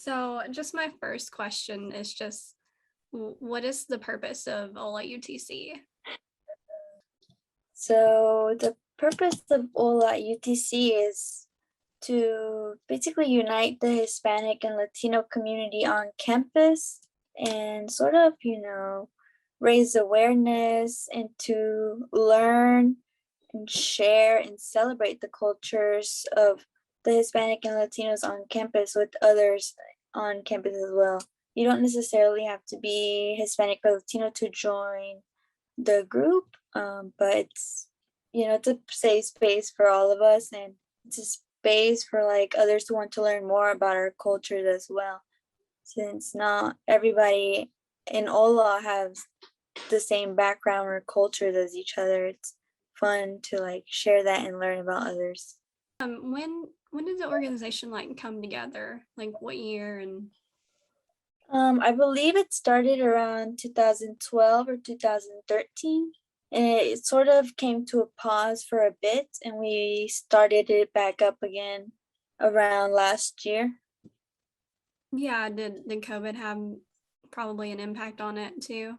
So, just my first question is just what is the purpose of HOLA UTC? So the purpose of HOLA UTC is to basically unite the Hispanic and Latino community on campus and sort of, raise awareness and to learn and share and celebrate the cultures of the Hispanic and Latinos on campus with others on campus as well. You don't necessarily have to be Hispanic or Latino to join the group, but it's a safe space for all of us, and it's a space for like others who want to learn more about our cultures as well. Since not everybody in Ola has the same background or cultures as each other, it's fun to like share that and learn about others. When did the organization like come together? Like what year and I believe it started around 2012 or 2013. And it sort of came to a pause for a bit, and we started it back up again around last year. yeah, did COVID have probably an impact on it too?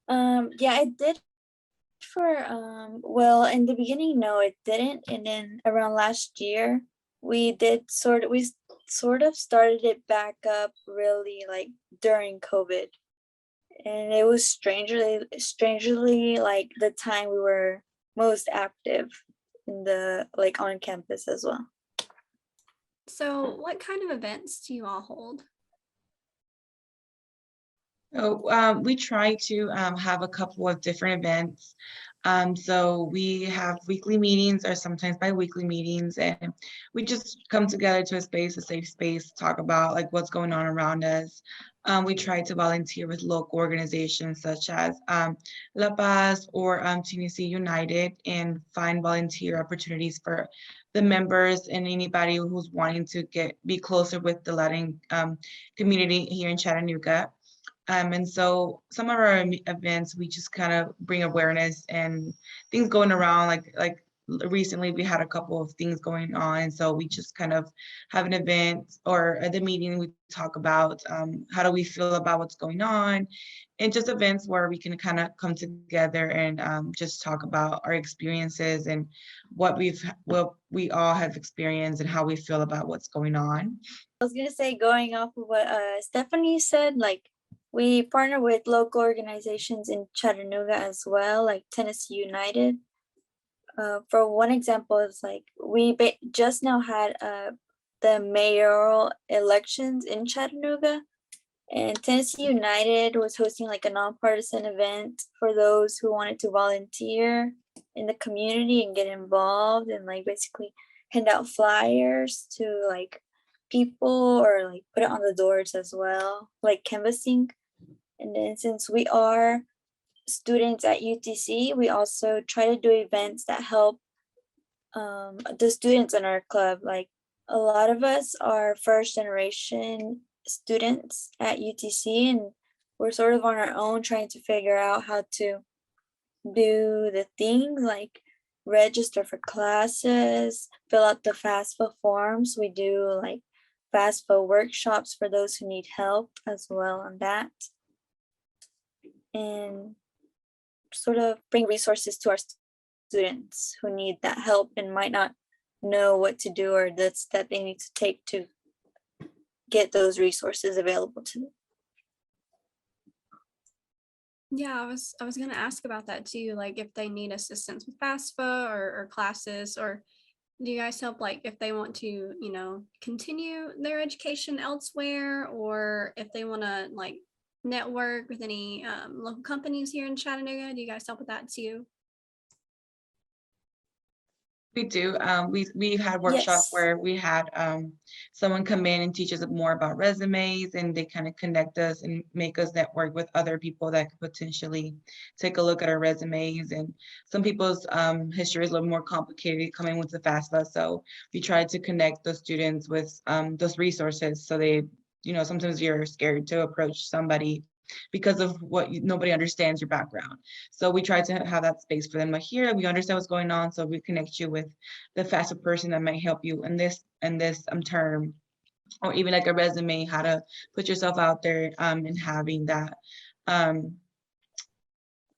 Yeah, it did for well, in the beginning, no, it didn't. And then around last year, we sort of started it back up really like during COVID. And it was strangely like the time we were most active in the like on campus as well. So, what kind of events do you all hold? So we try to have a couple of different events. So we have weekly meetings or sometimes bi-weekly meetings, and we just come together to a safe space, talk about like what's going on around us. We try to volunteer with local organizations such as La Paz or Tennessee United and find volunteer opportunities for the members and anybody who's wanting to be closer with the Latin community here in Chattanooga. And so some of our events, we just kind of bring awareness and things going around. Like recently, we had a couple of things going on, and so we just kind of have an event or at the meeting we talk about how do we feel about what's going on, and just events where we can kind of come together and just talk about our experiences and what we all have experienced and how we feel about what's going on. I was gonna say, going off of what Stephanie said, like we partner with local organizations in Chattanooga as well, like Tennessee United. For one example, it's like just now had the mayoral elections in Chattanooga, and Tennessee United was hosting like a nonpartisan event for those who wanted to volunteer in the community and get involved and like basically hand out flyers to like people or like put it on the doors as well, like canvassing. And then since we are students at UTC, we also try to do events that help the students in our club. Like a lot of us are first generation students at UTC, and we're sort of on our own trying to figure out how to do the things like register for classes, fill out the FAFSA forms. We do like FAFSA workshops for those who need help as well on that. And sort of bring resources to our students who need that help and might not know what to do or the step they need to take to get those resources available to them. Yeah, I was gonna ask about that too, like if they need assistance with FAFSA or classes, or do you guys help like if they want to, continue their education elsewhere, or if they want to like network with any local companies here in Chattanooga? Do you guys help with that too? We do. We had workshops Yes. where we had someone come in and teach us more about resumes, and they kind of connect us and make us network with other people that could potentially take a look at our resumes. And some people's history is a little more complicated coming with the FAFSA, so we try to connect those students with those resources. So they, sometimes you're scared to approach somebody because of nobody understands your background. So we try to have that space for them. Like, here, we understand what's going on, so we connect you with the FAFSA person that might help you in this term. or even like a resume, how to put yourself out there, and having that,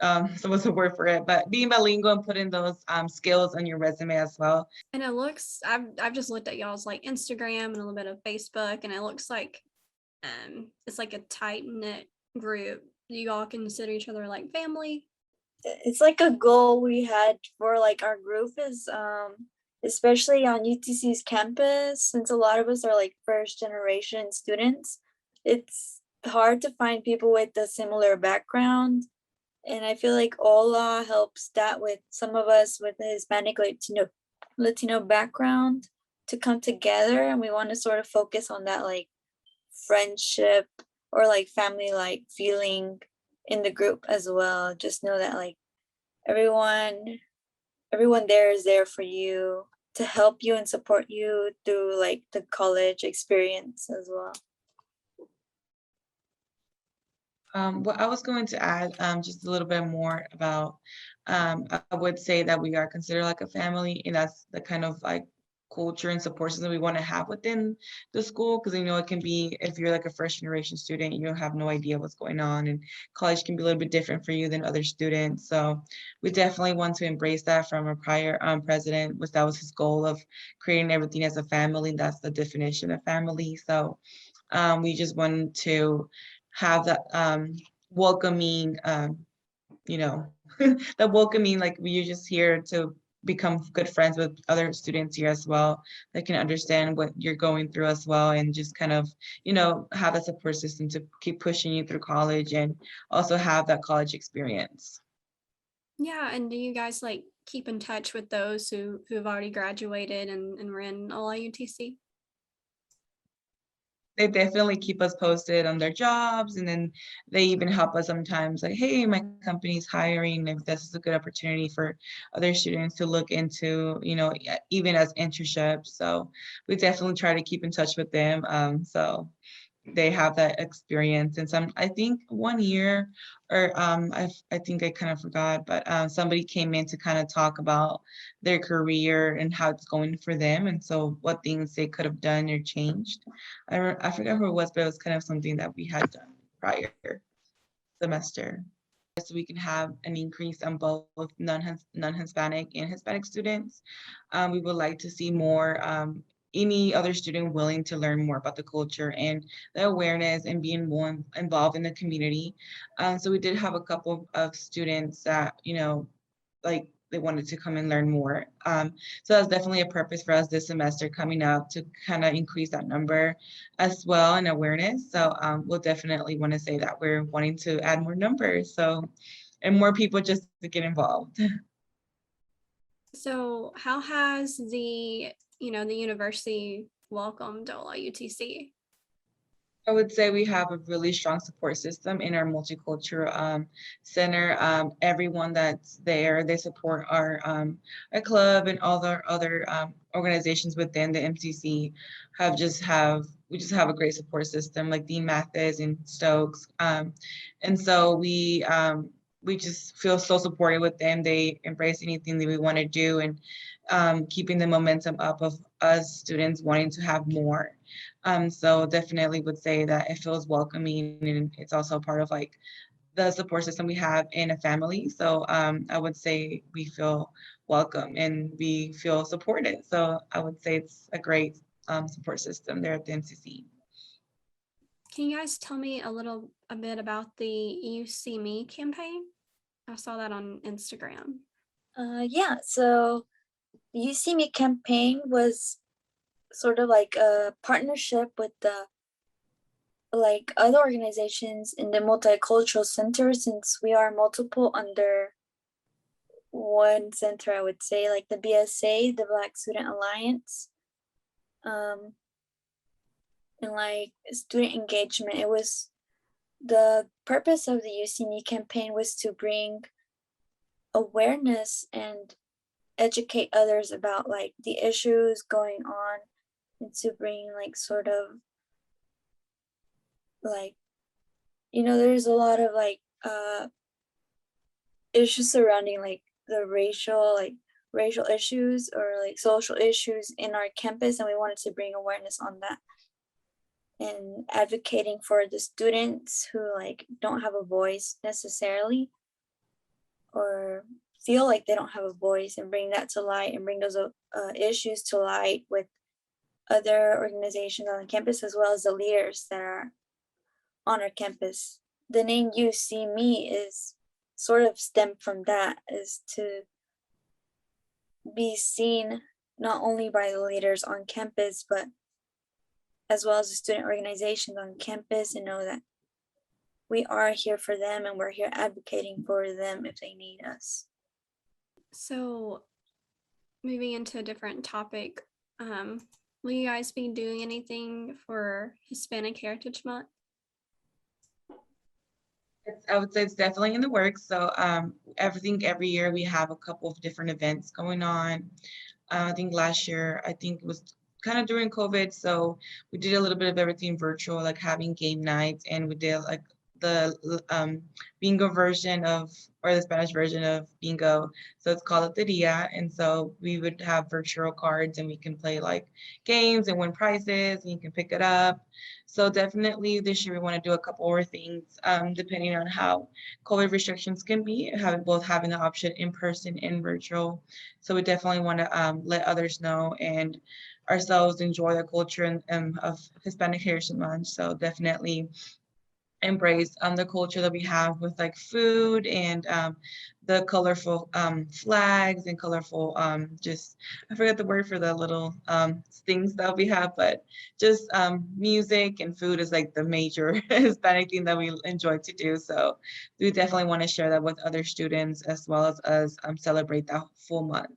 so what's the word for it? But being bilingual and putting those skills on your resume as well. And it looks, I've just looked at y'all's like Instagram and a little bit of Facebook, and it looks like it's like a tight knit group. Do you all consider each other like family? It's like a goal we had for like our group is especially on UTC's campus, since a lot of us are like first generation students, it's hard to find people with a similar background. And I feel like HOLA helps that with some of us with a Hispanic Latino background to come together, and we want to sort of focus on that like friendship or like family like feeling in the group as well. Just know that like everyone there is there for you to help you and support you through like the college experience as well. What I was going to add, just a little bit more about, I would say that we are considered like a family, and that's the kind of like culture and support system we want to have within the school, because it can be, if you're like a first generation student, you have no idea what's going on, and college can be a little bit different for you than other students. So we definitely want to embrace that from a prior president, which that was his goal of creating everything as a family. That's the definition of family. So we just wanted to have that welcoming, that welcoming, like we're just here to become good friends with other students here as well, that can understand what you're going through as well, and just kind of, have a support system to keep pushing you through college and also have that college experience. Yeah, and do you guys like keep in touch with those who've already graduated and were in HOLA UTC? They definitely keep us posted on their jobs, and then they even help us sometimes, like, hey, my company's hiring, if this is a good opportunity for other students to look into, even as internships. So we definitely try to keep in touch with them, so they have that experience. And I think one year, or I think I kind of forgot, but somebody came in to kind of talk about their career and how it's going for them, and so what things they could have done or changed. I forgot who it was, but it was kind of something that we had done prior semester, so we can have an increase on both non-Hispanic and Hispanic students. We would like to see more, any other student willing to learn more about the culture and the awareness and being more involved in the community. So we did have a couple of students that, like they wanted to come and learn more. So that's definitely a purpose for us this semester coming up, to kind of increase that number as well and awareness. So we'll definitely want to say that we're wanting to add more numbers, and more people just to get involved. So how has the university welcomed HOLA UTC? I would say we have a really strong support system in our multicultural center. Everyone that's there, they support our club, and all the other organizations within the MCC we just have a great support system, like Dean Mathis and Stokes. And so we just feel so supported with them. They embrace anything that we want to do, and keeping the momentum up of us students wanting to have more. So definitely would say that it feels welcoming, and it's also part of like the support system we have in a family. So I would say we feel welcome and we feel supported. So I would say it's a great support system there at the MCC. Can you guys tell me a bit about the You See Me campaign? I saw that on Instagram. Yeah, so the You See Me campaign was sort of like a partnership with the like other organizations in the multicultural center, since we are multiple under one center. I would say like the BSA, the Black Student Alliance, and like student engagement. It was the purpose of the You See Me campaign was to bring awareness and educate others about like the issues going on, and to bring like sort of like, there's a lot of like issues surrounding like the racial issues or like social issues in our campus, and we wanted to bring awareness on that. and advocating for the students who like don't have a voice necessarily, or feel like they don't have a voice, and bring that to light and bring those issues to light with other organizations on campus, as well as the leaders that are on our campus. The name You See Me is sort of stemmed from that, is to be seen not only by the leaders on campus, but as well as the student organizations on campus, and know that we are here for them and we're here advocating for them if they need us. So moving into a different topic, will you guys be doing anything for Hispanic Heritage Month? I would say it's definitely in the works. So every year we have a couple of different events going on. I think last year, I think it was kind of during COVID, so we did a little bit of everything virtual, like having game nights, and we did like the bingo version of, or the Spanish version of bingo. So it's called Loteria, and so we would have virtual cards, and we can play like games and win prizes, and you can pick it up. So definitely this year we want to do a couple more things, depending on how COVID restrictions can be, having the option in person and virtual. So we definitely want to let others know and ourselves enjoy the culture of Hispanic Heritage Month. So definitely embrace the culture that we have with like food and the colorful flags and colorful just, I forget the word for the little things that we have, but just music and food is like the major Hispanic thing that we enjoy to do. So we definitely want to share that with other students, as well as us celebrate that full month.